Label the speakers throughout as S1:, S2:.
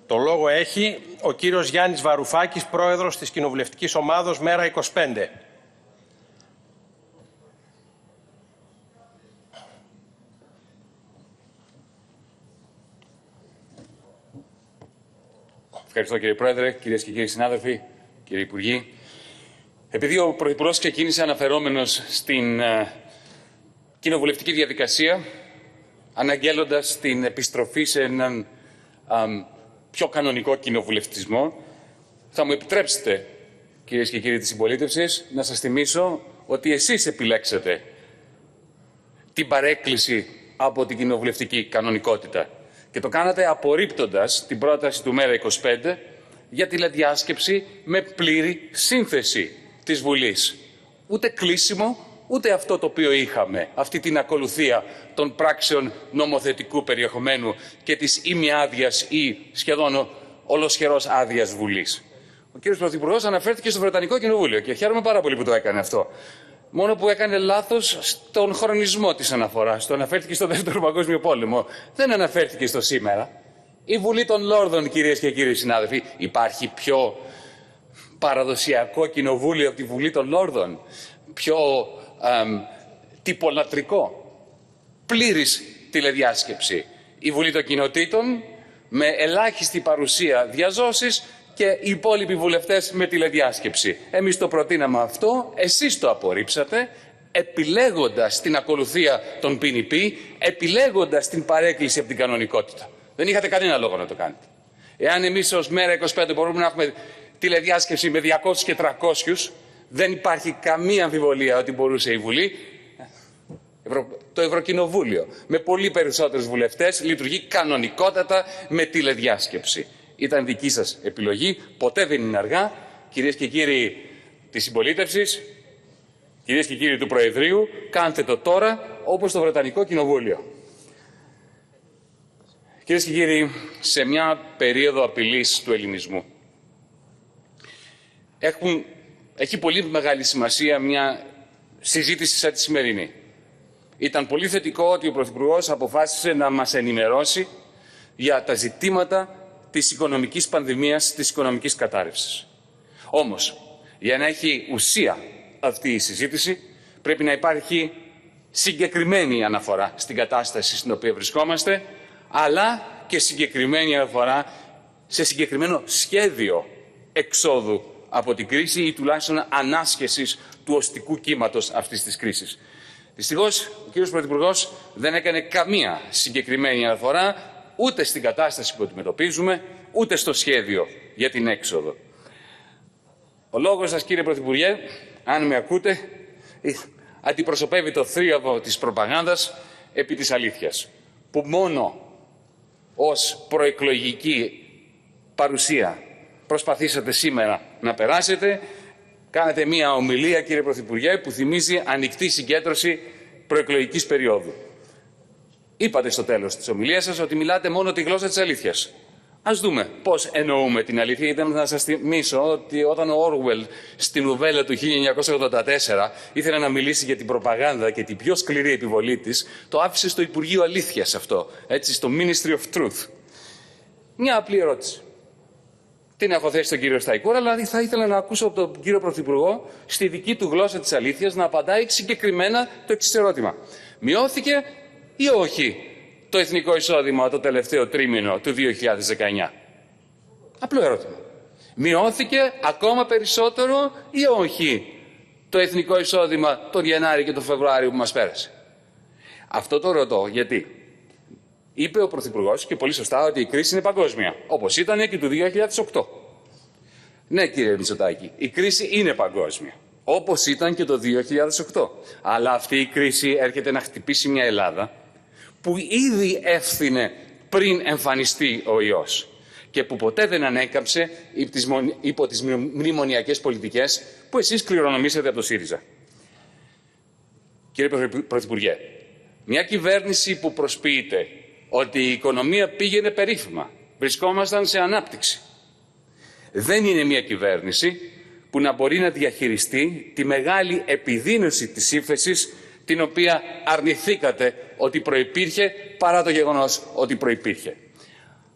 S1: Το λόγο έχει ο κύριος Γιάννης Βαρουφάκης, πρόεδρος της Κοινοβουλευτικής Ομάδος Μέρα 25.
S2: Ευχαριστώ κύριε Πρόεδρε, κυρίες και κύριοι συνάδελφοι, κύριοι Υπουργοί. Επειδή ο Πρωθυπουργός ξεκίνησε αναφερόμενος στην κοινοβουλευτική διαδικασία, αναγγέλλοντας την επιστροφή σε έναν πιο κανονικό κοινοβουλευτισμό, θα μου επιτρέψετε, κυρίες και κύριοι της συμπολίτευσης, να σας θυμίσω ότι εσείς επιλέξατε την παρέκκληση από την κοινοβουλευτική κανονικότητα. Και το κάνατε απορρίπτοντας την πρόταση του Μέρα 25 για τηλεδιάσκεψη με πλήρη σύνθεση της Βουλής. Ούτε κλείσιμο, ούτε αυτό το οποίο είχαμε, αυτή την ακολουθία των πράξεων νομοθετικού περιεχομένου και της ημιάδειας ή σχεδόν ολοσχερός άδειας Βουλής. Ο κύριος Πρωθυπουργός αναφέρθηκε στο Βρετανικό Κοινοβούλιο και χαίρομαι πάρα πολύ που το έκανε αυτό. Μόνο που έκανε λάθος στον χρονισμό της αναφοράς. Το αναφέρθηκε στο Δεύτερο Παγκόσμιο Πόλεμο. Δεν αναφέρθηκε στο σήμερα. Η Βουλή των Λόρδων, κυρίες και κύριοι συνάδελφοι, υπάρχει πιο παραδοσιακό κοινοβούλιο από τη Βουλή των Λόρδων, πιο τυπολατρικό, πλήρης τηλεδιάσκεψη. Η Βουλή των Κοινοτήτων με ελάχιστη παρουσία διαζώσεις και οι υπόλοιποι βουλευτές με τηλεδιάσκεψη. Εμείς το προτείναμε αυτό, εσείς το απορρίψατε, επιλέγοντας την ακολουθία των PNP, επιλέγοντας την παρέκκληση από την κανονικότητα. Δεν είχατε κανένα λόγο να το κάνετε. Εάν εμείς ως Μέρα 25 μπορούμε να έχουμε τηλεδιάσκεψη με 200 και 300, δεν υπάρχει καμία αμφιβολία ότι μπορούσε η Βουλή, το Ευρωκοινοβούλιο, με πολύ περισσότερους βουλευτές, λειτουργεί κανονικότατα με τηλεδιάσκεψη. Ήταν δική σας επιλογή, ποτέ δεν είναι αργά. Κυρίες και κύριοι της συμπολίτευσης, κυρίες και κύριοι του Προεδρείου, κάντε το τώρα όπως το Βρετανικό Κοινοβούλιο. Κυρίες και κύριοι, σε μια περίοδο απειλής του ελληνισμού, έχει πολύ μεγάλη σημασία μια συζήτηση σαν τη σημερινή. Ήταν πολύ θετικό ότι ο Πρωθυπουργός αποφάσισε να μας ενημερώσει για τα ζητήματα της οικονομικής πανδημίας, της οικονομικής κατάρρευσης. Όμως, για να έχει ουσία αυτή η συζήτηση, πρέπει να υπάρχει συγκεκριμένη αναφορά στην κατάσταση στην οποία βρισκόμαστε, αλλά και συγκεκριμένη αναφορά σε συγκεκριμένο σχέδιο εξόδου από την κρίση ή τουλάχιστον ανάσχεσης του οστικού κύματος αυτής της κρίσης. Δυστυχώς, ο κύριος Πρωθυπουργός δεν έκανε καμία συγκεκριμένη αναφορά ούτε στην κατάσταση που αντιμετωπίζουμε, ούτε στο σχέδιο για την έξοδο. Ο λόγος σας, κύριε Πρωθυπουργέ, αν με ακούτε, αντιπροσωπεύει το θρίαβο της προπαγάνδας επί της αλήθειας, που μόνο ως προεκλογική παρουσία προσπαθήσατε σήμερα να περάσετε. Κάνετε μία ομιλία, κύριε Πρωθυπουργέ, που θυμίζει ανοιχτή συγκέντρωση προεκλογικής περίοδου. Είπατε στο τέλος της ομιλίας σας ότι μιλάτε μόνο τη γλώσσα της αλήθειας. Ας δούμε πώς εννοούμε την αλήθεια. Ήταν να σας θυμίσω ότι όταν ο Orwell στην νουβέλα του 1984 ήθελε να μιλήσει για την προπαγάνδα και την πιο σκληρή επιβολή της, το άφησε στο Υπουργείο Αλήθειας αυτό, έτσι, στο Ministry of Truth. Μια απλή ερώτηση. Την έχω θέσει στον κύριο Σταϊκούρα, αλλά θα ήθελα να ακούσω από τον κύριο Πρωθυπουργό στη δική του γλώσσα της αλήθειας να απαντάει συγκεκριμένα το εξής ερώτημα. Μειώθηκε ή όχι το εθνικό εισόδημα το τελευταίο τρίμηνο του 2019? Απλό ερώτημα. Μειώθηκε ακόμα περισσότερο ή όχι το εθνικό εισόδημα τον Γενάρη και τον Φεβρουάριο που μας πέρασε? Αυτό το ρωτώ γιατί είπε ο Πρωθυπουργός και πολύ σωστά ότι η κρίση είναι παγκόσμια, όπως ήταν και του 2008. Ναι, κύριε Μητσοτάκη, η κρίση είναι παγκόσμια, όπως ήταν και το 2008. Αλλά αυτή η κρίση έρχεται να χτυπήσει μια Ελλάδα που ήδη έφθινε πριν εμφανιστεί ο ιός και που ποτέ δεν ανέκαμψε υπό τις μνημονιακές πολιτικές που εσείς κληρονομήσατε από το ΣΥΡΙΖΑ. Κύριε Πρωθυπουργέ, μια κυβέρνηση που προσποιείται ότι η οικονομία πήγαινε περίφημα, βρισκόμασταν σε ανάπτυξη, δεν είναι μια κυβέρνηση που να μπορεί να διαχειριστεί τη μεγάλη επιδείνωση της ύφεσης την οποία αρνηθήκατε ότι προϋπήρχε παρά το γεγονός ότι προϋπήρχε.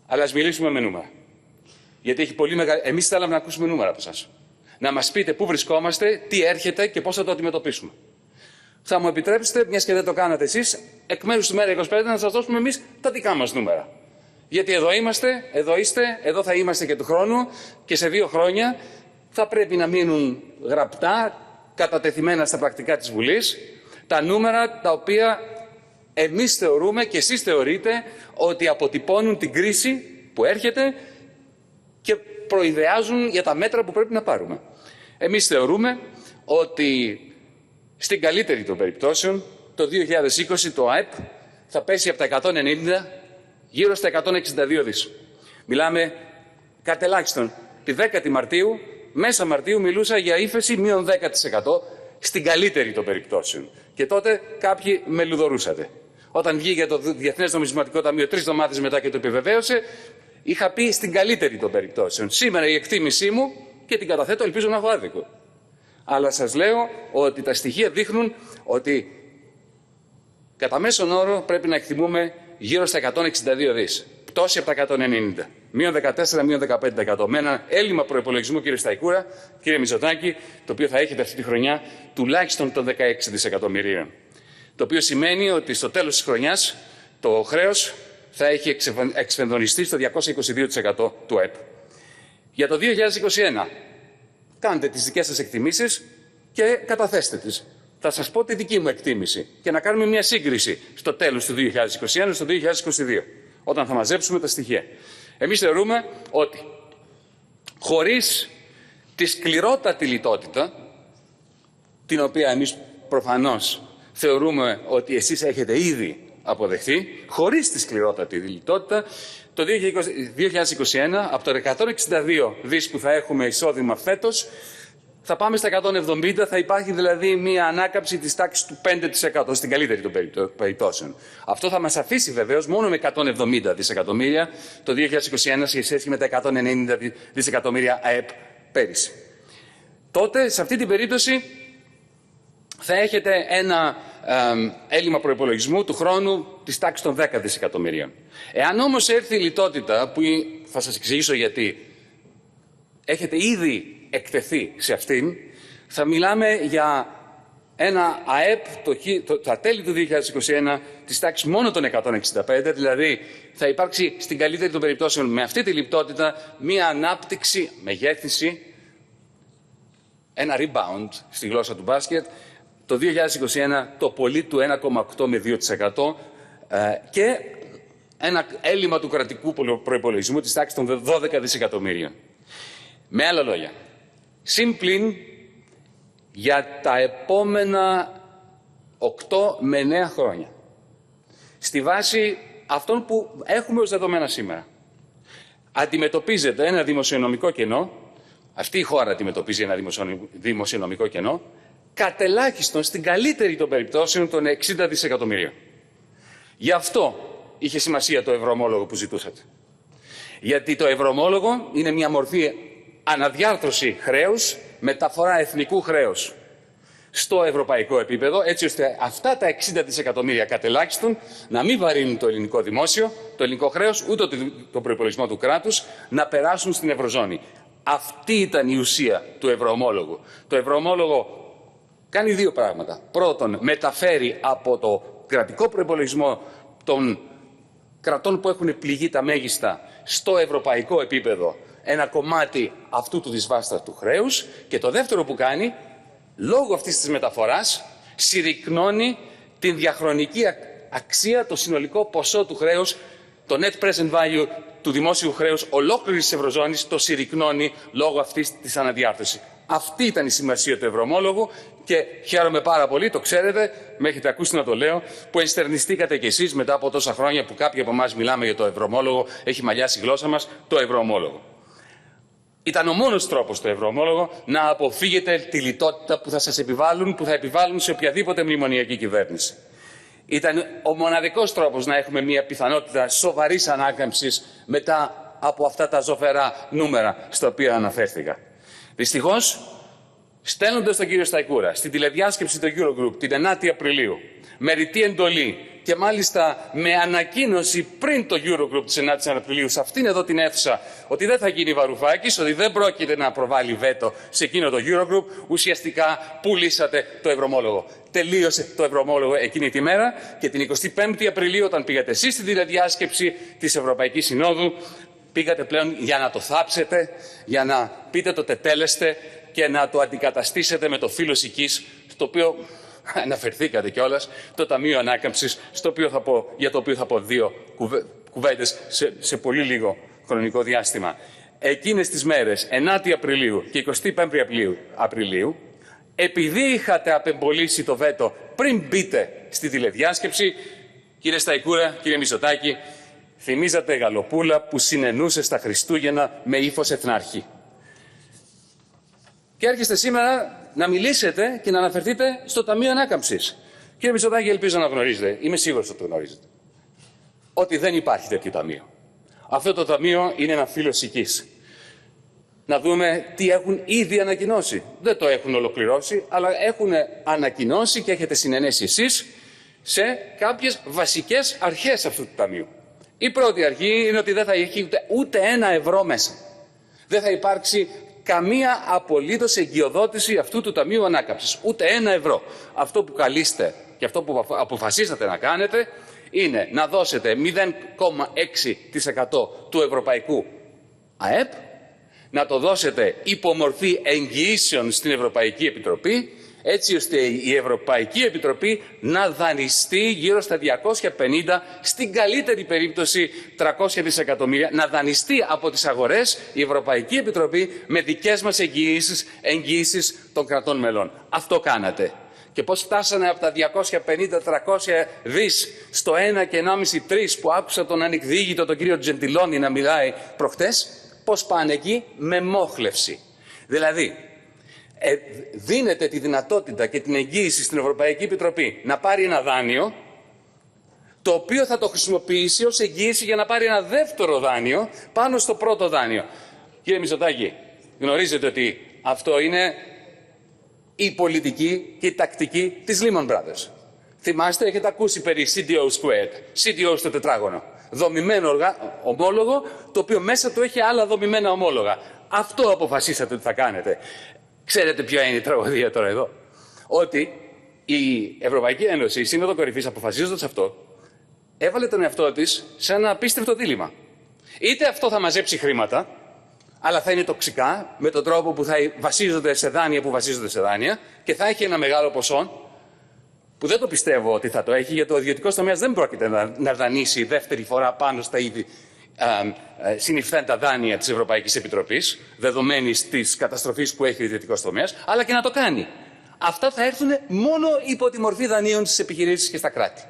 S2: Αλλά ας μιλήσουμε με νούμερα. Γιατί έχει πολύ μεγάλη. Εμείς θέλαμε να ακούσουμε νούμερα από εσάς. Να μας πείτε πού βρισκόμαστε, τι έρχεται και πώς θα το αντιμετωπίσουμε. Θα μου επιτρέψετε, μιας και δεν το κάνατε εσείς, εκ μέρους του ΜΕΡΑ25 να σας δώσουμε εμείς τα δικά μας νούμερα. Γιατί εδώ είμαστε, εδώ είστε, εδώ θα είμαστε και του χρόνου και σε 2 χρόνια θα πρέπει να μείνουν γραπτά, κατατεθειμένα στα πρακτικά της Βουλής, τα νούμερα τα οποία εμείς θεωρούμε και εσείς θεωρείτε ότι αποτυπώνουν την κρίση που έρχεται και προειδεάζουν για τα μέτρα που πρέπει να πάρουμε. Εμείς θεωρούμε ότι στην καλύτερη των περιπτώσεων το 2020 το ΑΕΠ θα πέσει από τα 190 γύρω στα 162 δις. Μιλάμε κατ' ελάχιστον τη 10η Μαρτίου, μέσα Μαρτίου μιλούσα για ύφεση μείον 10% στην καλύτερη των περιπτώσεων. Και τότε κάποιοι με λουδορούσατε. Όταν βγήκε το Διεθνές Νομισματικό Ταμείο 3 εβδομάδες μετά και το επιβεβαίωσε, είχα πει στην καλύτερη των περιπτώσεων. Σήμερα η εκτίμησή μου, και την καταθέτω, ελπίζω να έχω άδικο. Αλλά σας λέω ότι τα στοιχεία δείχνουν ότι κατά μέσον όρο πρέπει να εκτιμούμε γύρω στα 162 δις. Πτώση από τα 190. Μείον 14, μείον 15%. Με ένα έλλειμμα προϋπολογισμού, κύριε Σταϊκούρα, κύριε Μητσοτάκη, το οποίο θα έχετε αυτή τη χρονιά τουλάχιστον των 16 δισεκατομμυρίων. Το οποίο σημαίνει ότι στο τέλος της χρονιάς το χρέος θα έχει εξφενδονιστεί στο 222% του ΑΕΠ. Για το 2021, κάντε τις δικές σας εκτιμήσεις και καταθέστε τις. Θα σας πω τη δική μου εκτίμηση και να κάνουμε μια σύγκριση στο τέλος του 2021 στο 2022, όταν θα μαζέψουμε τα στοιχεία. Εμείς θεωρούμε ότι χωρίς τη σκληρότατη λιτότητα, την οποία εμείς προφανώς θεωρούμε ότι εσείς έχετε ήδη αποδεχθεί, χωρίς τη σκληρότατη λιτότητα, το 2021, από το 162 δις που θα έχουμε εισόδημα φέτος, θα πάμε στα 170, θα υπάρχει δηλαδή μια ανάκαμψη της τάξης του 5% στην καλύτερη των περιπτώσεων. Αυτό θα μας αφήσει βεβαίως μόνο με 170 δισεκατομμύρια το 2021 σε σχέση με τα 190 δισεκατομμύρια ΑΕΠ πέρυσι. Τότε, σε αυτή την περίπτωση, θα έχετε ένα έλλειμμα προϋπολογισμού του χρόνου της τάξης των 10 δισεκατομμυρίων. Εάν όμως έρθει η λιτότητα, που θα σας εξηγήσω γιατί, έχετε ήδη εκτεθεί σε αυτήν, θα μιλάμε για ένα ΑΕΠ τα τέλη του 2021 της τάξης μόνο των 165, δηλαδή θα υπάρξει στην καλύτερη των περιπτώσεων με αυτή τη λιτότητα μία ανάπτυξη, μεγέθυνση, ένα rebound στη γλώσσα του μπάσκετ, το 2021 το πολύ του 1,8 με 2% και ένα έλλειμμα του κρατικού προϋπολογισμού της τάξης των 12 δισεκατομμύριων. Με άλλα λόγια, συμπλην για τα επόμενα 8 με 9 χρόνια, στη βάση αυτών που έχουμε ως δεδομένα σήμερα, αντιμετωπίζεται ένα δημοσιονομικό κενό, αυτή η χώρα αντιμετωπίζει ένα δημοσιονομικό κενό, κατ' ελάχιστον στην καλύτερη των περιπτώσεων των 60 δισεκατομμυρίων. Γι' αυτό είχε σημασία το ευρωομόλογο που ζητούσατε. Γιατί το ευρωομόλογο είναι μια μορφή αναδιάρθρωση χρέους, μεταφορά εθνικού χρέους στο ευρωπαϊκό επίπεδο, έτσι ώστε αυτά τα 60 δισεκατομμύρια κατ' ελάχιστον να μην βαρύνουν το ελληνικό δημόσιο, το ελληνικό χρέος, ούτε τον προϋπολογισμό του κράτους, να περάσουν στην Ευρωζώνη. Αυτή ήταν η ουσία του ευρωομόλογου. Το ευρωομόλογο κάνει 2 πράγματα. Πρώτον, μεταφέρει από το κρατικό προϋπολογισμό των κρατών που έχουν πληγεί τα μέγιστα στο ευρωπαϊκό επίπεδο ένα κομμάτι αυτού του δυσβάστατου χρέους, και το δεύτερο που κάνει, λόγω αυτής της μεταφοράς, συρρικνώνει την διαχρονική αξία, το συνολικό ποσό του χρέους, το net present value του δημόσιου χρέους ολόκληρης της Ευρωζώνης, το συρρικνώνει λόγω αυτής της αναδιάρθρωσης. Αυτή ήταν η σημασία του ευρωομόλογου και χαίρομαι πάρα πολύ, το ξέρετε, με έχετε ακούσει να το λέω, που ενστερνιστήκατε κι εσείς μετά από τόσα χρόνια που κάποιοι από εμάς μιλάμε για το ευρωομόλογο, έχει μαλλιάσει η γλώσσα μας, το ευρωομόλογο. Ήταν ο μόνος τρόπος το ευρωομόλογο να αποφύγετε τη λιτότητα που θα σας επιβάλλουν, που θα επιβάλλουν σε οποιαδήποτε μνημονιακή κυβέρνηση. Ήταν ο μοναδικός τρόπος να έχουμε μια πιθανότητα σοβαρής ανάκαμψης μετά από αυτά τα ζωφερά νούμερα στα οποία αναφέρθηκα. Δυστυχώς, στέλνοντας τον κύριο Σταϊκούρα στην τηλεδιάσκεψη του Eurogroup την 9η Απριλίου, με ρητή εντολή και μάλιστα με ανακοίνωση πριν το Eurogroup της 9ης Απριλίου σε αυτήν εδώ την αίθουσα ότι δεν θα γίνει Βαρουφάκης, ότι δεν πρόκειται να προβάλλει βέτο σε εκείνο το Eurogroup, ουσιαστικά πουλήσατε το ευρωομόλογο. Τελείωσε το ευρωομόλογο εκείνη τη μέρα και την 25η Απριλίου, όταν πήγατε εσείς στην τηλεδιάσκεψη της Ευρωπαϊκής Συνόδου, πήγατε πλέον για να το θάψετε, για να πείτε το τετέλεστε και να το αντικαταστήσετε με το φύλλος οικής, στο οποίο αναφερθήκατε κιόλας, το Ταμείο Ανάκαμψης, για το οποίο θα πω δύο κουβέντες σε πολύ λίγο χρονικό διάστημα. Εκείνες τις μέρες, 9η Απριλίου και 25η Απριλίου, επειδή είχατε απεμπολίσει το βέτο πριν μπείτε στη τηλεδιάσκεψη, κύριε Σταϊκούρα, κύριε Μητσοτάκη, θυμίζατε Γαλοπούλα που συνενούσε στα Χριστούγεννα με ύφος εθνάρχη. Και έρχεστε σήμερα να μιλήσετε και να αναφερθείτε στο Ταμείο Ανάκαμψης. Κύριε Μητσοτάκη, ελπίζω να γνωρίζετε, είμαι σίγουρος ότι το γνωρίζετε, ότι δεν υπάρχει τέτοιο ταμείο. Αυτό το ταμείο είναι ένα φύλλος οικής. Να δούμε τι έχουν ήδη ανακοινώσει. Δεν το έχουν ολοκληρώσει, αλλά έχουν ανακοινώσει και έχετε συνενέσει εσείς σε κάποιες βασικές αρχές αυτού του ταμείου. Η πρώτη αρχή είναι ότι δεν θα έχει ούτε ένα ευρώ μέσα. Δεν θα υπάρξει καμία απολύτως εγκυοδότηση αυτού του Ταμείου Ανάκαμψης. Ούτε ένα ευρώ. Αυτό που καλείστε και αυτό που αποφασίσατε να κάνετε είναι να δώσετε 0,6% του ευρωπαϊκού ΑΕΠ, να το δώσετε υπό μορφή εγγυήσεων στην Ευρωπαϊκή Επιτροπή, έτσι ώστε η Ευρωπαϊκή Επιτροπή να δανειστεί γύρω στα 250, στην καλύτερη περίπτωση 300 δισεκατομμύρια, να δανειστεί από τις αγορές η Ευρωπαϊκή Επιτροπή με δικές μας εγγυήσεις των κρατών μελών. Αυτό κάνατε. Και πώς φτάσανε από τα 250-300 δις στο 1 και 1,5-3 που άκουσα τον ανεκδίγητο τον κύριο Τζεντιλόνι να μιλάει προχτές, πώς πάνε εκεί? Με μόχλευση. Δηλαδή, δίνεται τη δυνατότητα και την εγγύηση στην Ευρωπαϊκή Επιτροπή να πάρει ένα δάνειο, το οποίο θα το χρησιμοποιήσει ως εγγύηση για να πάρει ένα δεύτερο δάνειο πάνω στο πρώτο δάνειο. Κύριε Μητσοτάκη, γνωρίζετε ότι αυτό είναι η πολιτική και η τακτική της Lehman Brothers. Θυμάστε, έχετε ακούσει περί CDO squared, CDO στο τετράγωνο. Δομημένο ομόλογο, το οποίο μέσα του έχει άλλα δομημένα ομόλογα. Αυτό αποφασίσατε ότι θα κάνετε. Ξέρετε ποια είναι η τραγωδία τώρα εδώ? Ότι η Ευρωπαϊκή Ένωση, η Σύνοδο Κορυφής, αποφασίζοντας αυτό, έβαλε τον εαυτό της σε ένα απίστευτο δίλημμα. Είτε αυτό θα μαζέψει χρήματα, αλλά θα είναι τοξικά, με τον τρόπο που θα βασίζονται σε δάνεια και θα έχει ένα μεγάλο ποσό, που δεν το πιστεύω ότι θα το έχει, γιατί ο ιδιωτικός τομέας δεν πρόκειται να δανείσει δεύτερη φορά πάνω στα ήδη συνυφθέντα δάνεια της Ευρωπαϊκής Επιτροπής, δεδομένης της καταστροφής που έχει ο ιδιωτικός τομέας, αλλά και να το κάνει. Αυτά θα έρθουν μόνο υπό τη μορφή δανείων στις επιχειρήσεις και στα κράτη.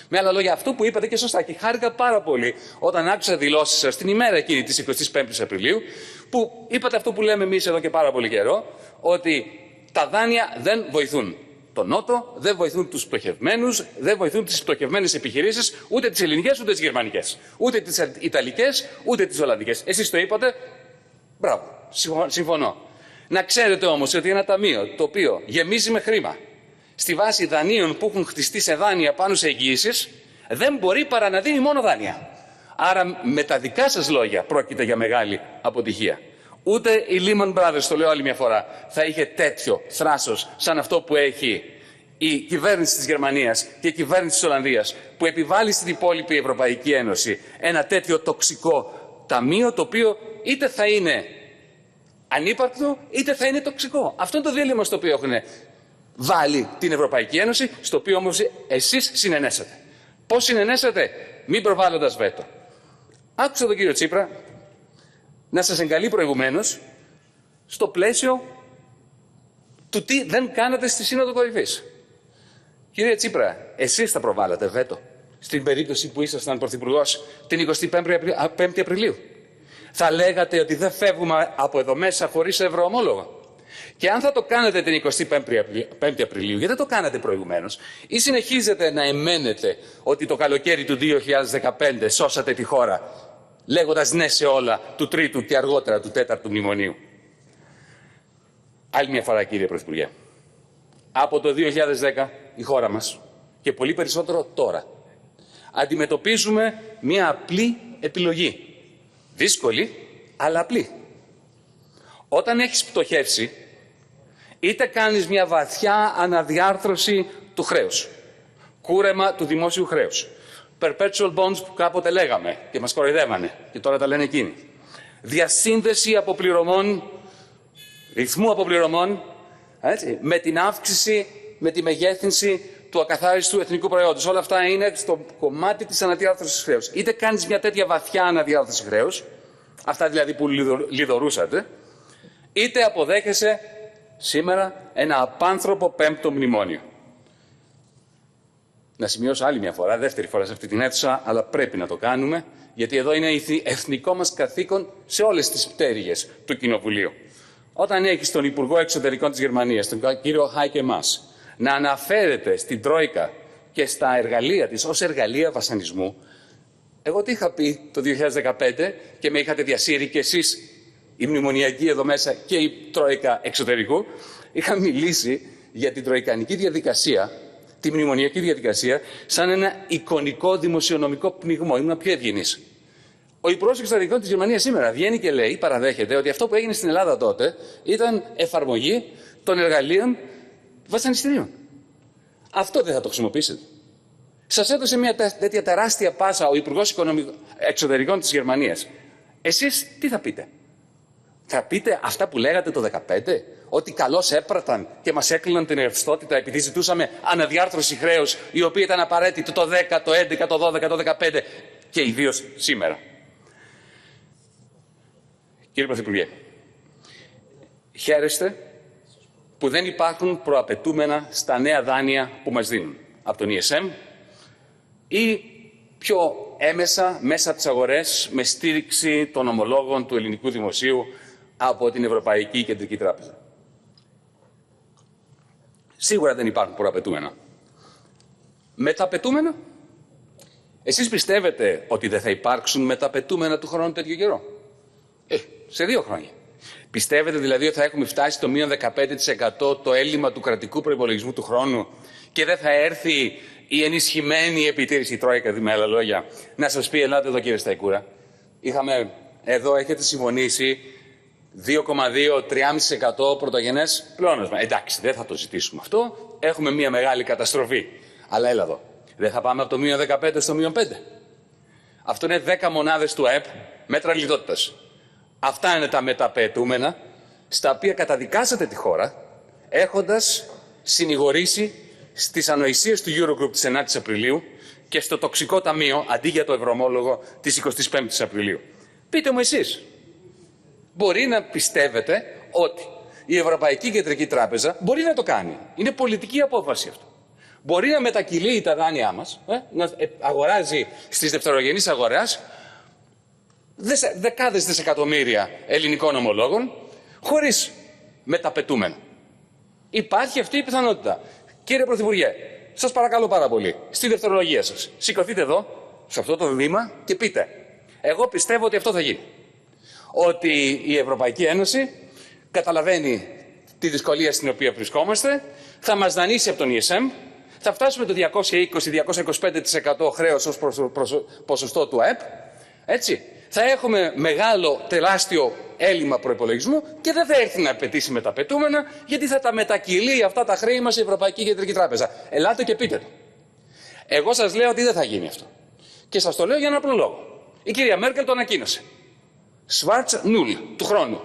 S2: Με άλλα λόγια, αυτό που είπατε και σωστά, και χάρηκα πάρα πολύ όταν άκουσα δηλώσεις σας την ημέρα εκείνη της 25ης Απριλίου, που είπατε αυτό που λέμε εμείς εδώ και πάρα πολύ καιρό, ότι τα δάνεια δεν βοηθούν τον Νότο, δεν βοηθούν τους πτωχευμένους, δεν βοηθούν τις πτωχευμένες επιχειρήσεις, ούτε τις ελληνικές ούτε τις γερμανικές, ούτε τις ιταλικές ούτε τις ολλανδικές. Εσείς το είπατε, μπράβο, συμφωνώ. Να ξέρετε όμως ότι ένα ταμείο το οποίο γεμίζει με χρήμα στη βάση δανείων που έχουν χτιστεί σε δάνεια πάνω σε εγγυήσεις, δεν μπορεί παρά να δίνει μόνο δάνεια. Άρα με τα δικά σας λόγια πρόκειται για μεγάλη αποτυχία. Ούτε η Lehman Brothers, το λέω άλλη μια φορά, θα είχε τέτοιο θράσος σαν αυτό που έχει η κυβέρνηση της Γερμανίας και η κυβέρνηση της Ολλανδίας, που επιβάλλει στην υπόλοιπη Ευρωπαϊκή Ένωση ένα τέτοιο τοξικό ταμείο, το οποίο είτε θα είναι ανύπαρκτο είτε θα είναι τοξικό. Αυτό είναι το δίλημμα στο οποίο έχουν βάλει την Ευρωπαϊκή Ένωση, στο οποίο όμως εσείς συνενέσατε. Πώς συνενέσατε? Μην προβάλλοντας βέτο. Άκουσα τον κύριο Τσίπρα να σας εγκαλεί προηγουμένως στο πλαίσιο του τι δεν κάνατε στη Σύνοδο Κορυφής. Κύριε Τσίπρα, εσείς θα προβάλλατε βέτο στην περίπτωση που ήσασταν πρωθυπουργός την 25η Απριλίου. Θα λέγατε ότι δεν φεύγουμε από εδώ μέσα χωρίς ευρωομόλογο. Και αν θα το κάνετε την 25η Απριλίου, γιατί δεν το κάνατε προηγουμένως, ή συνεχίζετε να εμένετε ότι το καλοκαίρι του 2015 σώσατε τη χώρα, λέγοντας ναι σε όλα του τρίτου και αργότερα του τέταρτου μνημονίου? Άλλη μια φορά, κύριε Πρωθυπουργέ. Από το 2010 η χώρα μας, και πολύ περισσότερο τώρα, αντιμετωπίζουμε μια απλή επιλογή. Δύσκολη, αλλά απλή. Όταν έχεις πτωχεύσει, είτε κάνεις μια βαθιά αναδιάρθρωση του χρέους, κούρεμα του δημόσιου χρέους, perpetual bonds που κάποτε λέγαμε και μας κοροϊδεύανε και τώρα τα λένε εκείνοι, διασύνδεση αποπληρωμών, ρυθμού αποπληρωμών, έτσι, με την αύξηση, με τη μεγέθυνση του ακαθάριστου εθνικού προϊόντος. Όλα αυτά είναι στο κομμάτι της αναδιάρθρωσης χρέους. Είτε κάνεις μια τέτοια βαθιά αναδιάρθρωση χρέους, αυτά δηλαδή που λιδωρούσατε, είτε αποδέχεσαι σήμερα ένα απάνθρωπο πέμπτο μνημόνιο. Να σημειώσω άλλη μια φορά, δεύτερη φορά σε αυτή την αίθουσα, αλλά πρέπει να το κάνουμε, γιατί εδώ είναι εθνικό μας καθήκον σε όλες τις πτέρυγες του Κοινοβουλίου. Όταν έχεις τον Υπουργό Εξωτερικών της Γερμανίας, τον κύριο Χάικε Μάς, να αναφέρεται στην Τρόικα και στα εργαλεία της ως εργαλεία βασανισμού, εγώ τι είχα πει το 2015 και με είχατε διασύρει και εσείς, η μνημονιακή εδώ μέσα και η Τρόικα Εξωτερικού, είχα μιλήσει για την τροικανική διαδικασία, τη μνημονιακή διαδικασία, σαν ένα εικονικό δημοσιονομικό πνιγμό. Ήμουν πιο ευγενής. Ο Υπουργός Εξωτερικών της Γερμανίας σήμερα βγαίνει και λέει, παραδέχεται, ότι αυτό που έγινε στην Ελλάδα τότε ήταν εφαρμογή των εργαλείων βασανιστήριων. Αυτό δεν θα το χρησιμοποιήσετε. Σας έδωσε μια τέτοια τεράστια πάσα ο Υπουργός Εξωτερικών της Γερμανίας. Εσείς τι θα πείτε? Θα πείτε αυτά που λέγατε το 2015, ότι καλώς έπραταν και μας έκλειναν την ρευστότητα επειδή ζητούσαμε αναδιάρθρωση χρέους, η οποία ήταν απαραίτητη το 10, το 11, το 12, το 15 και ιδίως σήμερα. Κύριε Πρωθυπουργέ, χαίρεστε που δεν υπάρχουν προαπαιτούμενα στα νέα δάνεια που μας δίνουν από τον ESM ή πιο έμεσα μέσα από τις αγορές με στήριξη των ομολόγων του ελληνικού δημοσίου από την Ευρωπαϊκή Κεντρική Τράπεζα. Σίγουρα δεν υπάρχουν προαπαιτούμενα. Μεταπαιτούμενα. Εσείς πιστεύετε ότι δεν θα υπάρξουν μεταπαιτούμενα του χρόνου τέτοιο καιρό? Σε 2 χρόνια. Πιστεύετε δηλαδή ότι θα έχουμε φτάσει στο μείον 15% το έλλειμμα του κρατικού προϋπολογισμού του χρόνου και δεν θα έρθει η ενισχυμένη επιτήρηση, η Τρόικα, με άλλα λόγια, να σας πει: ελάτε εδώ κύριε Σταϊκούρα, εδώ έχετε συμφωνήσει 2,2-3,5% πρωτογενές πλεόνασμα. Εντάξει, δεν θα το ζητήσουμε αυτό, έχουμε μια μεγάλη καταστροφή. Αλλά έλα εδώ, δεν θα πάμε από το μείον 15 στο μείον 5. Αυτό είναι 10 μονάδες του ΑΕΠ, μέτρα λιτότητας. Αυτά είναι τα μεταπαετούμενα, στα οποία καταδικάσατε τη χώρα, έχοντας συνηγορήσει στις ανοησίες του Eurogroup της 9ης Απριλίου και στο τοξικό ταμείο, αντί για το ευρωομόλογο, της 25ης Απριλίου. Πείτε μου εσείς, μπορεί να πιστεύετε ότι η Ευρωπαϊκή Κεντρική Τράπεζα μπορεί να το κάνει? Είναι πολιτική απόφαση αυτό. Μπορεί να μετακυλεί τα δάνειά μας, να αγοράζει στις δευτερογενείς αγοράς δεκάδες δισεκατομμύρια ελληνικών ομολόγων, χωρίς μεταπαιτούμενα. Υπάρχει αυτή η πιθανότητα. Κύριε Πρωθυπουργέ, σας παρακαλώ πάρα πολύ, στη δευτερολογία σας, σηκωθείτε εδώ, σε αυτό το βήμα και πείτε: εγώ πιστεύω ότι αυτό θα γίνει. Ότι η Ευρωπαϊκή Ένωση καταλαβαίνει τη δυσκολία στην οποία βρισκόμαστε, θα μας δανείσει από τον ESM, θα φτάσουμε το 220-225% χρέος ως ποσοστό του ΑΕΠ, έτσι. Θα έχουμε μεγάλο, τεράστιο έλλειμμα προϋπολογισμού και δεν θα έρθει να απαιτήσει μεταπαιτούμενα, γιατί θα τα μετακυλεί αυτά τα χρέη μας η Ευρωπαϊκή Κεντρική Τράπεζα. Ελάτε και πείτε το. Εγώ σας λέω ότι δεν θα γίνει αυτό. Και σας το λέω για έναν απλό λόγο. Η κυρία Μέρκελ το ανακοίνωσε. Schwarz Null του χρόνου.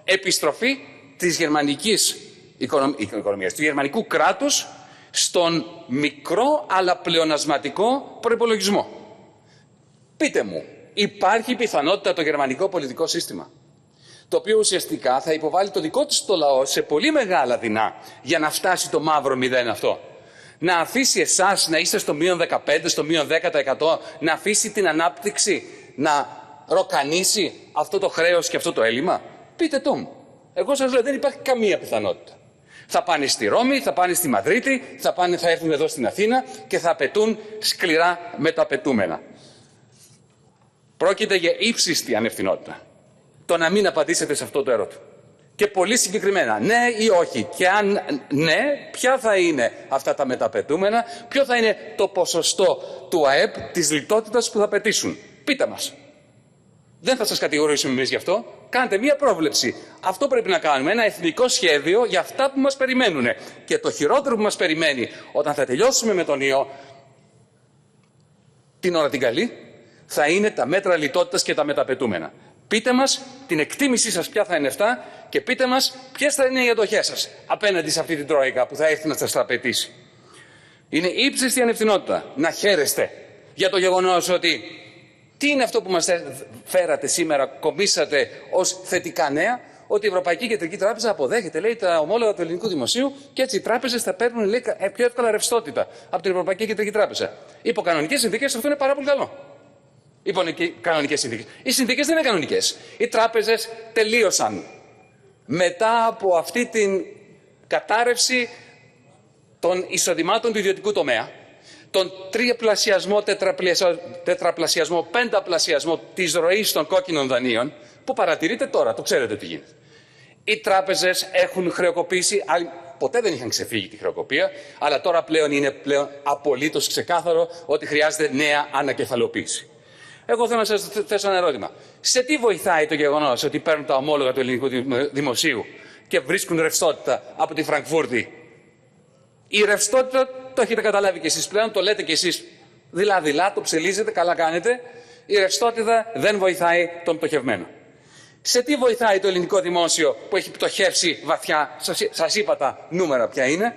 S2: Επιστροφή της γερμανικής οικονομίας, του γερμανικού κράτους στον μικρό αλλά πλεονασματικό προϋπολογισμό. Πείτε μου, υπάρχει πιθανότητα το γερμανικό πολιτικό σύστημα, το οποίο ουσιαστικά θα υποβάλει το δικό της το λαό σε πολύ μεγάλα δεινά για να φτάσει το μαύρο μηδέν αυτό, να αφήσει εσάς να είστε στο μείον 15, στο μείον 10%, να αφήσει την ανάπτυξη να ροκανίσει αυτό το χρέος και αυτό το έλλειμμα? Πείτε το μου. Εγώ σας λέω, δεν υπάρχει καμία πιθανότητα. Θα πάνε στη Ρώμη, θα πάνε στη Μαδρίτη, θα έρθουν εδώ στην Αθήνα και θα απαιτούν σκληρά μεταπαιτούμενα. Πρόκειται για ύψιστη ανευθυνότητα το να μην απαντήσετε σε αυτό το ερώτημα. Και πολύ συγκεκριμένα, ναι ή όχι. Και αν ναι, ποια θα είναι αυτά τα μεταπετούμενα, ποιο θα είναι το ποσοστό του ΑΕΠ της λιτότητας που θα πετήσουν. Πείτε μας. Δεν θα σας κατηγορήσουμε εμείς γι' αυτό. Κάντε μία πρόβλεψη. Αυτό πρέπει να κάνουμε. Ένα εθνικό σχέδιο για αυτά που μας περιμένουν. Και το χειρότερο που μας περιμένει όταν θα τελειώσουμε με τον ιό, την ώρα την καλή, θα είναι τα μέτρα λιτότητας και τα μεταπετούμενα. Πείτε μας την εκτίμησή σας ποια θα είναι αυτά και πείτε μας ποιες θα είναι οι αντοχές σας απέναντι σε αυτή την τρόικα που θα έρθει να σας τα απαιτήσει. Είναι ύψιστη ανευθυνότητα να χαίρεστε για το γεγονός ότι τι είναι αυτό που μας φέρατε σήμερα, κομίσατε ως θετικά νέα, ότι η Ευρωπαϊκή Κεντρική Τράπεζα αποδέχεται, λέει, τα ομόλογα του ελληνικού δημοσίου και έτσι οι τράπεζες θα παίρνουν, λέει, πιο εύκολα ρευστότητα από την Ευρωπαϊκή Κεντρική Τράπεζα. Υπό κανονικές συνθήκες αυτό είναι πάρα πολύ καλό. Υπό κανονικές συνθήκες. Οι συνθήκες δεν είναι κανονικές. Οι τράπεζες τελείωσαν μετά από αυτή την κατάρρευση των εισοδημάτων του ιδιωτικού τομέα, τον τριπλασιασμό, τετραπλασιασμό, πενταπλασιασμό της ροής των κόκκινων δανείων, που παρατηρείτε τώρα, το ξέρετε τι γίνεται. Οι τράπεζες έχουν χρεοκοπήσει, ποτέ δεν είχαν ξεφύγει τη χρεοκοπία, αλλά τώρα είναι απολύτως ξεκάθαρο ότι χρειάζεται νέα ανακεφαλοποίηση. Εγώ θέλω να σας θέσω ένα ερώτημα. Σε τι βοηθάει το γεγονός ότι παίρνουν τα ομόλογα του ελληνικού δημοσίου και βρίσκουν ρευστότητα από τη Φραγκφούρτη? Η ρευστότητα, το έχετε καταλάβει κι εσείς πλέον, το λέτε κι εσείς δειλά-δειλά, το ψελίζετε, καλά κάνετε. Η ρευστότητα δεν βοηθάει τον πτωχευμένο. Σε τι βοηθάει το ελληνικό δημόσιο που έχει πτωχεύσει βαθιά, σας είπα τα νούμερα ποια είναι,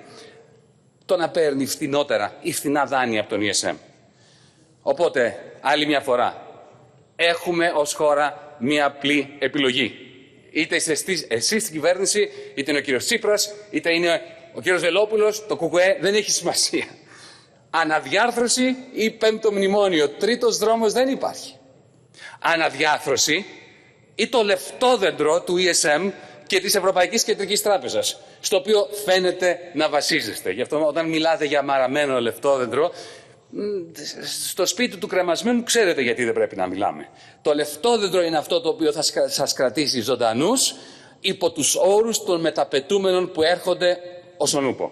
S2: το να παίρνει φτηνότερα ή φθηνά δάνεια από τον ESM. Οπότε, άλλη μια φορά, έχουμε ως χώρα μια απλή επιλογή. Είτε είστε εσείς στην κυβέρνηση, είτε είναι ο κύριος Τσίπρας, είτε είναι ο κύριος Βελόπουλος, το ΚΚΕ, δεν έχει σημασία. Αναδιάρθρωση ή πέμπτο μνημόνιο, τρίτος δρόμος δεν υπάρχει. Αναδιάρθρωση ή το λεφτόδεντρο του ESM και της Ευρωπαϊκής Κεντρικής Τράπεζας, στο οποίο φαίνεται να βασίζεστε. Γι' αυτό όταν μιλάτε για μαραμένο λεφτόδεντρο, στο σπίτι του κρεμασμένου ξέρετε γιατί δεν πρέπει να μιλάμε. Το λεφτόδεντρο είναι αυτό το οποίο θα σας κρατήσει ζωντανούς υπό τους όρους των μεταπετούμενων που έρχονται ως τον ούπο.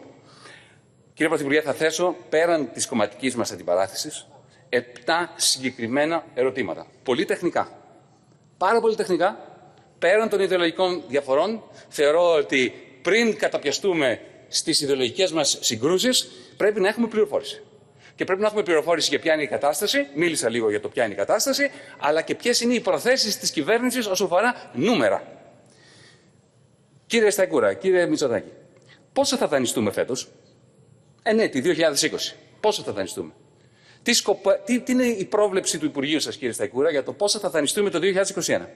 S2: Κύριε Πρωθυπουργέ, θα θέσω πέραν της κομματικής μας αντιπαράθεσης 7 συγκεκριμένα ερωτήματα. Πολύ τεχνικά. Πάρα πολύ τεχνικά. Πέραν των ιδεολογικών διαφορών, θεωρώ ότι πριν καταπιαστούμε στις ιδεολογικές μας συγκρούσεις, πρέπει να έχουμε πληροφόρηση. Και πρέπει να έχουμε πληροφόρηση για ποια είναι η κατάσταση. Μίλησα λίγο για το ποια είναι η κατάσταση, αλλά και ποιες είναι οι προθέσεις της κυβέρνησης όσον αφορά νούμερα. Κύριε Σταϊκούρα, κύριε Μητσοτάκη, πόσο θα δανειστούμε φέτος? Ναι, τη 2020. Πόσο θα δανειστούμε? Τι είναι η πρόβλεψη του Υπουργείου σας, κύριε Σταϊκούρα, για το πόσο θα δανειστούμε το 2021?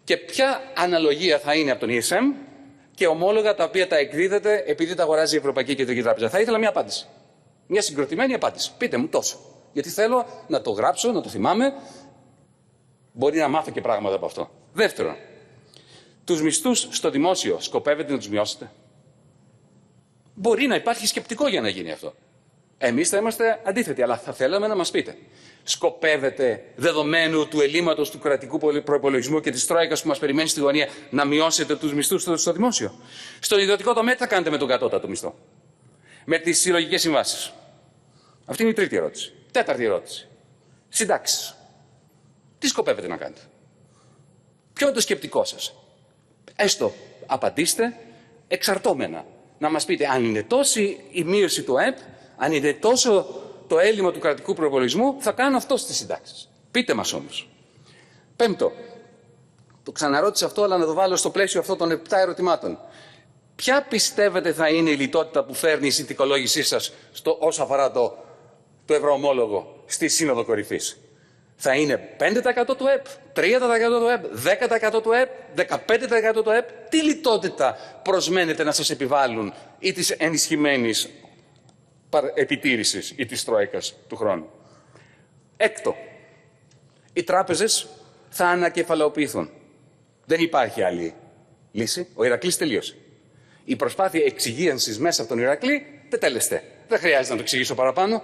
S2: Και ποια αναλογία θα είναι από τον ESM και ομόλογα τα οποία τα εκδίδεται επειδή τα αγοράζει η Ευρωπαϊκή Κεντρική Τράπεζα? Θα ήθελα μια απάντηση. Μια συγκροτημένη απάντηση. Πείτε μου τόσο. Γιατί θέλω να το γράψω, να το θυμάμαι. Μπορεί να μάθω και πράγματα από αυτό. Δεύτερον, τους μισθούς στο δημόσιο σκοπεύετε να τους μειώσετε? Μπορεί να υπάρχει σκεπτικό για να γίνει αυτό. Εμείς θα είμαστε αντίθετοι, αλλά θα θέλαμε να μας πείτε. Σκοπεύετε, δεδομένου του ελλείμματος του κρατικού προϋπολογισμού και της τρόικας που μας περιμένει στη γωνία, να μειώσετε τους μισθούς στο δημόσιο? Στον ιδιωτικό τομέα τι θα κάνετε με τον κατώτατο μισθό? Με τις συλλογικές συμβάσεις? Αυτή είναι η τρίτη ερώτηση. Τέταρτη ερώτηση. Συντάξεις. Τι σκοπεύετε να κάνετε? Ποιο είναι το σκεπτικό σας? Έστω απαντήστε εξαρτώμενα. Να μας πείτε αν είναι τόση η μείωση του ΑΕΠ, αν είναι τόσο το έλλειμμα του κρατικού προϋπολογισμού, θα κάνω αυτό στις συντάξεις. Πείτε μας όμως. Πέμπτο. Το ξαναρώτησα αυτό, αλλά να το βάλω στο πλαίσιο αυτό των 7 ερωτημάτων. Ποια πιστεύετε θα είναι η λιτότητα που φέρνει η συνθηκολόγησή σας όσο αφορά το ευρωομόλογο στη Σύνοδο Κορυφής? Θα είναι 5% του ΕΠ, 30% του ΕΠ, 10% του ΕΠ, 15% του ΕΠ? Τι λιτότητα προσμένετε να σας επιβάλλουν ή της ενισχυμένης επιτήρησης ή της Τρόικας του χρόνου? Έκτο, οι τράπεζες θα ανακεφαλαιοποιηθούν. Δεν υπάρχει άλλη λύση. Ο Ηρακλής τελείωσε. Η προσπάθεια εξυγίανσης μέσα από τον Ηρακλή τετέλεστε. Δεν χρειάζεται να το εξηγήσω παραπάνω.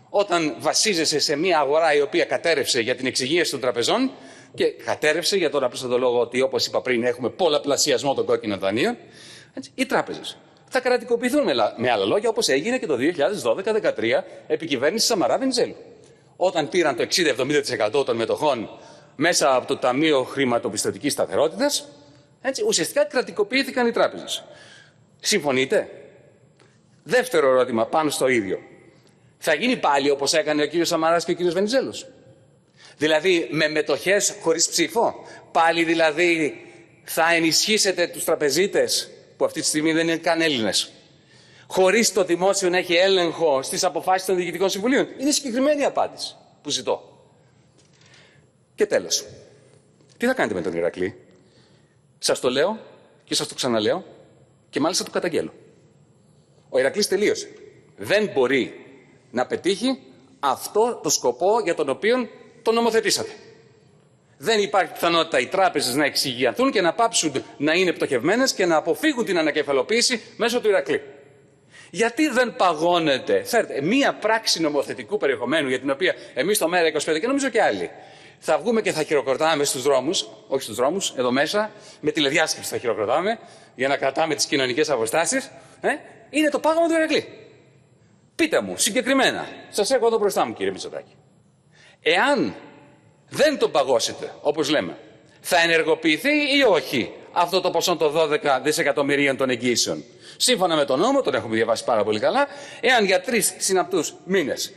S2: Όταν βασίζεσαι σε μια αγορά η οποία κατέρευσε για την εξυγίανση των τραπεζών, και κατέρευσε για τον απλούστατο λόγο ότι, όπως είπα πριν, έχουμε πολλαπλασιασμό των κόκκινων δανείων. Οι τράπεζες θα κρατικοποιηθούν, με άλλα λόγια, όπως έγινε και το 2012-2013 επί κυβέρνηση Σαμαρά Βενιζέλου. Όταν πήραν το 60-70% των μετοχών μέσα από το Ταμείο Χρηματοπιστωτικής Σταθερότητας, ουσιαστικά κρατικοποιήθηκαν οι τράπεζες. Συμφωνείτε? Δεύτερο ερώτημα, πάνω στο ίδιο. Θα γίνει πάλι όπως έκανε ο κύριος Σαμαράς και ο κύριος Βενιζέλος? Δηλαδή με μετοχές χωρίς ψήφο? Πάλι δηλαδή θα ενισχύσετε τους τραπεζίτες που αυτή τη στιγμή δεν είναι καν Έλληνες, χωρίς το δημόσιο να έχει έλεγχο στις αποφάσεις των διοικητικών συμβουλίων? Είναι συγκεκριμένη η απάντηση που ζητώ. Και τέλος, τι θα κάνετε με τον Ηρακλή? Σας το λέω και σας το ξαναλέω και μάλιστα το καταγγέλλω. Ο Ηρακλής τελείωσε. Δεν μπορεί να πετύχει αυτό το σκοπό για τον οποίο τον νομοθετήσατε. Δεν υπάρχει πιθανότητα οι τράπεζες να εξυγιανθούν και να πάψουν να είναι πτωχευμένες και να αποφύγουν την ανακεφαλοποίηση μέσω του Ηρακλή. Γιατί δεν παγώνετε, φέρτε μία πράξη νομοθετικού περιεχομένου για την οποία εμείς στο ΜέΡΑ25 και νομίζω και άλλοι θα βγούμε και θα χειροκροτάμε στους δρόμους, όχι στους δρόμους, εδώ μέσα, με τηλεδιάσκεψη θα χειροκροτάμε για να κρατάμε τις κοινωνικές αποστάσεις, είναι το πάγωμα του Ηρακλή. Πείτε μου συγκεκριμένα, σας έχω εδώ μπροστά μου κύριε Μητσοτάκη, εάν δεν τον παγώσετε, όπως λέμε, θα ενεργοποιηθεί ή όχι αυτό το ποσό των 12 δισεκατομμυρίων των εγγύσεων? Σύμφωνα με τον νόμο, τον έχουμε διαβάσει πάρα πολύ καλά, εάν για 3 συναπτούς μήνες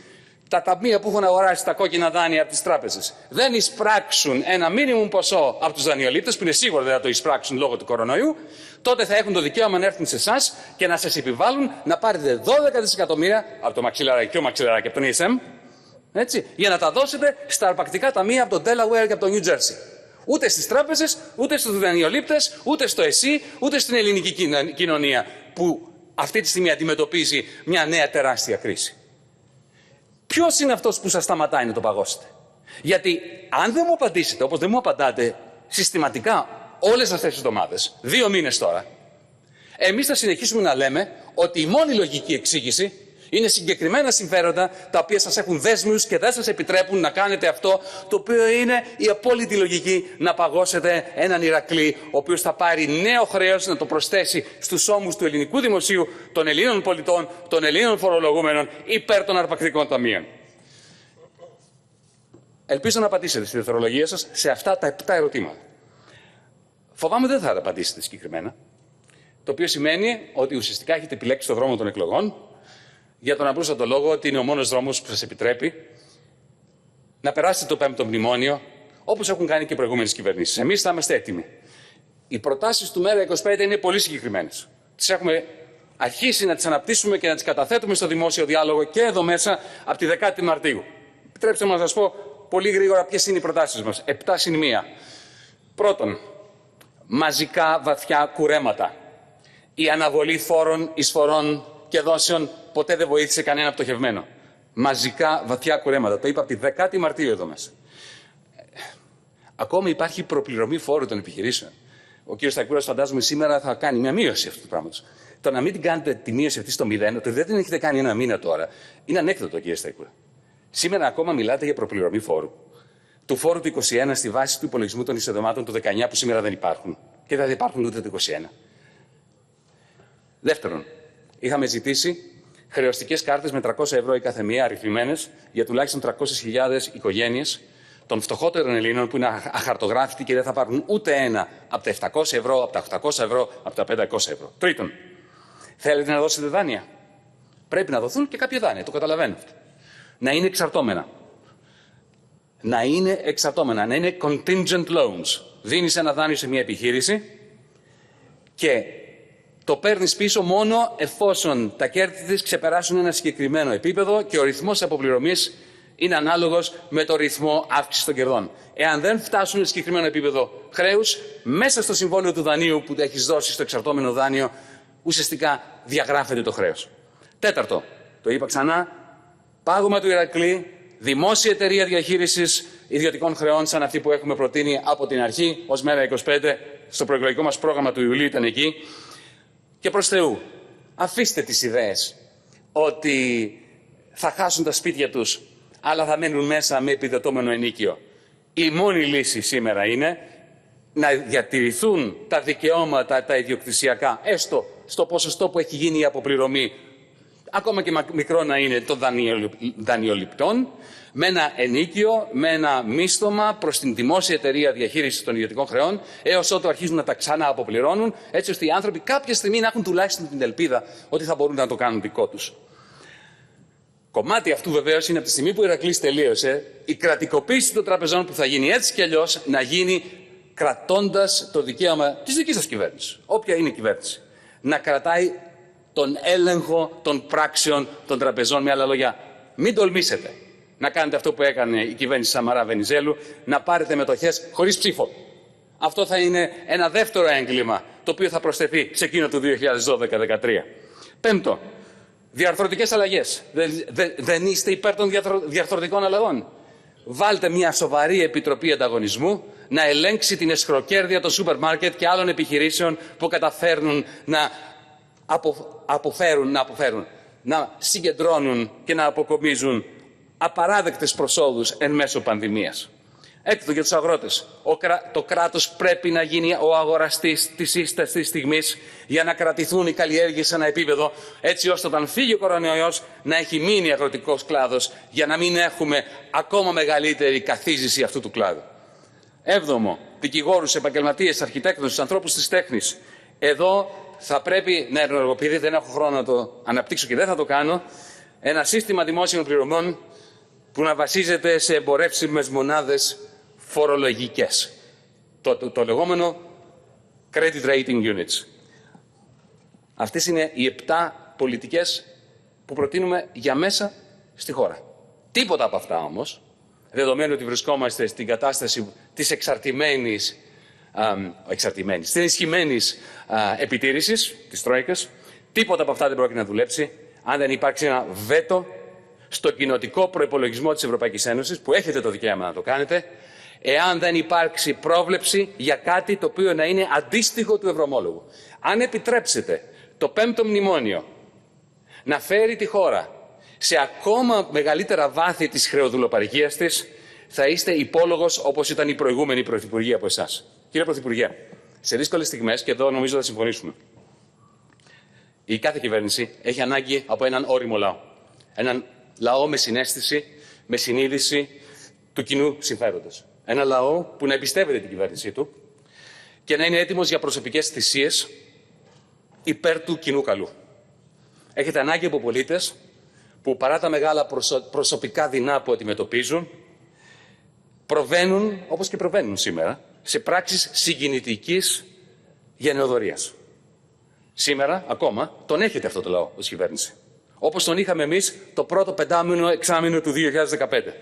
S2: τα ταμεία που έχουν αγοράσει τα κόκκινα δάνεια από τις τράπεζες δεν εισπράξουν ένα μίνιμουμ ποσό από τους δανειολήπτες, που είναι σίγουρο δεν θα το εισπράξουν λόγω του κορονοϊού, τότε θα έχουν το δικαίωμα να έρθουν σε εσάς και να σας επιβάλλουν να πάρετε 12 δισεκατομμύρια από το μαξιλαράκι και ο μαξιλαράκι από τον ESM, έτσι, για να τα δώσετε στα αρπακτικά ταμεία από το Delaware και από το New Jersey. Ούτε στις τράπεζες, ούτε στους δανειολήπτες, ούτε στο ΕΣΥ, ούτε στην ελληνική κοινωνία που αυτή τη στιγμή αντιμετωπίζει μια νέα τεράστια κρίση. Ποιος είναι αυτός που σας σταματάει να το παγώσετε? Γιατί αν δεν μου απαντήσετε, όπως δεν μου απαντάτε συστηματικά όλες αυτές τις εβδομάδες, 2 μήνες τώρα, εμείς θα συνεχίσουμε να λέμε ότι η μόνη λογική εξήγηση είναι συγκεκριμένα συμφέροντα τα οποία σας έχουν δέσμιους και δεν σας επιτρέπουν να κάνετε αυτό το οποίο είναι η απόλυτη λογική, να παγώσετε έναν Ηρακλή ο οποίος θα πάρει νέο χρέος να το προσθέσει στους ώμους του ελληνικού δημοσίου, των Ελλήνων πολιτών, των Ελλήνων φορολογούμενων υπέρ των αρπακτικών ταμείων. Ελπίζω να απαντήσετε στη δευτερολογία σας σε αυτά τα 7 ερωτήματα. Φοβάμαι δεν θα τα απαντήσετε συγκεκριμένα, το οποίο σημαίνει ότι ουσιαστικά έχετε επιλέξει τον δρόμο των εκλογών, για τον απλούστατο λόγο ότι είναι ο μόνος δρόμος που σας επιτρέπει να περάσετε το 5ο μνημόνιο, όπως έχουν κάνει και οι προηγούμενες κυβερνήσεις. Εμείς θα είμαστε έτοιμοι. Οι προτάσεις του ΜέΡΑ25 είναι πολύ συγκεκριμένες. Τις έχουμε αρχίσει να τις αναπτύσσουμε και να τις καταθέτουμε στο δημόσιο διάλογο και εδώ μέσα από τη 10η Μαρτίου. Επιτρέψτε μου να σας πω πολύ γρήγορα ποιες είναι οι προτάσεις μας. 7 συν 1. Πρώτον, μαζικά βαθιά κουρέματα. Η αναβολή φόρων, εισφορών και δόσεων ποτέ δεν βοήθησε κανένα πτωχευμένο. Μαζικά βαθιά κουρέματα. Το είπα από τη 10η Μαρτίου εδώ μέσα. Ακόμη υπάρχει προπληρωμή φόρου των επιχειρήσεων. Ο κ. Σταϊκούρας φαντάζομαι σήμερα θα κάνει μια μείωση αυτού του πράγματος. Το να μην την κάνετε τη μείωση αυτή στο 0, ότι δεν την έχετε κάνει ένα μήνα τώρα, είναι ανέκδοτο, κ. Σταϊκούρα. Σήμερα ακόμα μιλάτε για προπληρωμή φόρου. Του φόρου του 21 στη βάση του υπολογισμού των εισοδημάτων του 19 που σήμερα δεν υπάρχουν. Και δεν θα υπάρχουν ούτε το 21. Δεύτερον, είχαμε ζητήσει χρεωστικές κάρτες με 300 ευρώ η καθεμία, αριθμημένες, για τουλάχιστον 300.000 οικογένειες των φτωχότερων Ελλήνων που είναι αχαρτογράφητοι και δεν θα πάρουν ούτε ένα από τα 700 ευρώ, από τα 800 ευρώ, από τα 500 ευρώ. Τρίτον, θέλετε να δώσετε δάνεια? Πρέπει να δοθούν και κάποια δάνεια, το καταλαβαίνω αυτό. Να είναι εξαρτώμενα. Να είναι εξαρτώμενα, να είναι contingent loans. Δίνεις ένα δάνειο σε μια επιχείρηση και το παίρνεις πίσω μόνο εφόσον τα κέρδη της ξεπεράσουν ένα συγκεκριμένο επίπεδο και ο ρυθμός αποπληρωμής είναι ανάλογος με το ρυθμό αύξησης των κερδών. Εάν δεν φτάσουν σε συγκεκριμένο επίπεδο χρέους, μέσα στο συμβόλαιο του δανείου που έχεις δώσει στο εξαρτώμενο δάνειο, ουσιαστικά διαγράφεται το χρέος. Τέταρτο, το είπα ξανά, πάγωμα του Ηρακλή, δημόσια εταιρεία διαχείρισης ιδιωτικών χρεών σαν αυτή που έχουμε προτείνει από την αρχή, ως ΜέΡΑ25, στο προεκλογικό μας πρόγραμμα του Ιουλίου ήταν εκεί. Και προς Θεού, αφήστε τις ιδέες ότι θα χάσουν τα σπίτια τους, αλλά θα μένουν μέσα με επιδοτούμενο ενίκιο. Η μόνη λύση σήμερα είναι να διατηρηθούν τα δικαιώματα τα ιδιοκτησιακά, έστω στο ποσοστό που έχει γίνει η αποπληρωμή, ακόμα και μικρό να είναι, των δανειοληπτών, με ένα ενίκιο, με ένα μίσθωμα προς την δημόσια εταιρεία διαχείρισης των ιδιωτικών χρεών, έως ότου αρχίζουν να τα ξανά αποπληρώνουν, έτσι ώστε οι άνθρωποι κάποια στιγμή να έχουν τουλάχιστον την ελπίδα ότι θα μπορούν να το κάνουν δικό τους. Κομμάτι αυτού βεβαίως είναι από τη στιγμή που ο Ηρακλής τελείωσε, η κρατικοποίηση των τραπεζών που θα γίνει έτσι κι αλλιώς να γίνει κρατώντας το δικαίωμα της δικής σας κυβέρνησης, όποια είναι η κυβέρνηση, να κρατάει τον έλεγχο των πράξεων των τραπεζών. Με άλλα λόγια, μην τολμήσετε να κάνετε αυτό που έκανε η κυβέρνηση Σαμαρά Βενιζέλου, να πάρετε μετοχές χωρίς ψήφο. Αυτό θα είναι ένα δεύτερο έγκλημα, το οποίο θα προσθεθεί σε εκείνο του 2012-2013. Πέμπτο, διαρθρωτικές αλλαγές. Δεν είστε υπέρ των διαρθρωτικών αλλαγών? Βάλτε μια σοβαρή επιτροπή ανταγωνισμού να ελέγξει την εσχροκέρδεια των σούπερ μάρκετ και άλλων επιχειρήσεων που καταφέρνουν να να συγκεντρώνουν και να αποκομίζουν απαράδεκτες προσόδους εν μέσω πανδημίας. Έκτο, για τους αγρότες. Το κράτος πρέπει να γίνει ο αγοραστής της ίστατης στιγμής για να κρατηθούν οι καλλιέργειες σε ένα επίπεδο, έτσι ώστε όταν φύγει ο κορονοϊός να έχει μείνει αγροτικός κλάδος, για να μην έχουμε ακόμα μεγαλύτερη καθίζηση αυτού του κλάδου. Έβδομο, δικηγόρους, επαγγελματίες, αρχιτέκτονες, ανθρώπους της τέχνης. Εδώ θα πρέπει να ενεργοποιηθεί, δεν έχω χρόνο να το αναπτύξω και δεν θα το κάνω, ένα σύστημα δημόσιων πληρωμών που να βασίζεται σε εμπορεύσιμες μονάδες φορολογικές. Το λεγόμενο credit rating units. Αυτές είναι οι 7 πολιτικές που προτείνουμε για μέσα στη χώρα. Τίποτα από αυτά όμως, δεδομένου ότι βρισκόμαστε στην κατάσταση της της ενισχυμένης επιτήρησης της Τρόικας, τίποτα από αυτά δεν πρόκειται να δουλέψει αν δεν υπάρξει ένα βέτο στο κοινοτικό προϋπολογισμό της Ευρωπαϊκής Ένωσης, που έχετε το δικαίωμα να το κάνετε, εάν δεν υπάρξει πρόβλεψη για κάτι το οποίο να είναι αντίστοιχο του ευρωομόλογου. Αν επιτρέψετε το 5ο μνημόνιο να φέρει τη χώρα σε ακόμα μεγαλύτερα βάθη της χρεοδουλοπαρικίας της, θα είστε υπόλογος όπως ήταν η προηγούμενη πρωθυπουργοί από εσάς. Κύριε Πρωθυπουργέ, σε δύσκολες στιγμές, και εδώ νομίζω θα συμφωνήσουμε, η κάθε κυβέρνηση έχει ανάγκη από έναν ώριμο λαό. Έναν λαό με συναίσθηση, με συνείδηση του κοινού συμφέροντος. Ένα λαό που να εμπιστεύεται την κυβέρνησή του και να είναι έτοιμος για προσωπικές θυσίες υπέρ του κοινού καλού. Έχετε ανάγκη από πολίτες που παρά τα μεγάλα προσωπικά δεινά που αντιμετωπίζουν, προβαίνουν, όπως και προβαίνουν σήμερα, σε πράξεις συγκινητικής γενεοδορίας. Σήμερα, ακόμα, τον έχετε αυτό το λαό ως κυβέρνηση. Όπως τον είχαμε εμείς το πρώτο πεντάμινο εξάμηνο του 2015.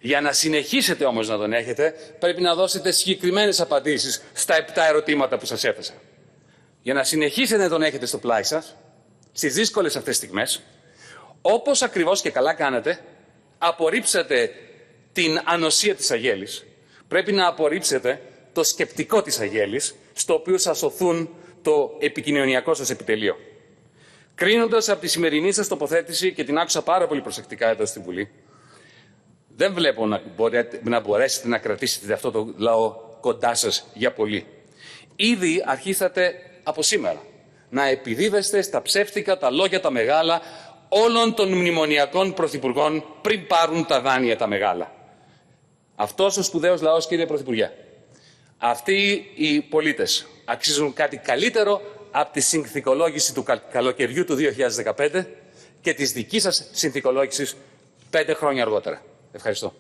S2: Για να συνεχίσετε όμως να τον έχετε, πρέπει να δώσετε συγκεκριμένες απαντήσεις στα 7 ερωτήματα που σας έθεσα. Για να συνεχίσετε να τον έχετε στο πλάι σας, στις δύσκολες αυτές στιγμές, όπως ακριβώς και καλά κάνετε, απορρίψατε την ανοσία της αγέλης. Πρέπει να απορρίψετε το σκεπτικό της αγέλης, στο οποίο σας οθούν το επικοινωνιακό σας επιτελείο. Κρίνοντας από τη σημερινή σας τοποθέτηση, και την άκουσα πάρα πολύ προσεκτικά εδώ στη Βουλή, δεν βλέπω να μπορέσετε να κρατήσετε αυτό το λαό κοντά σας για πολύ. Ήδη αρχίσατε από σήμερα να επιδίδεστε στα ψεύτικα τα λόγια τα μεγάλα όλων των μνημονιακών πρωθυπουργών πριν πάρουν τα δάνεια τα μεγάλα. Αυτός ο σπουδαίος λαός, κύριε Πρωθυπουργέ, αυτοί οι πολίτες αξίζουν κάτι καλύτερο από τη συνθηκολόγηση του καλοκαιριού του 2015 και της δικής σας συνθηκολόγησης 5 χρόνια αργότερα. Ευχαριστώ.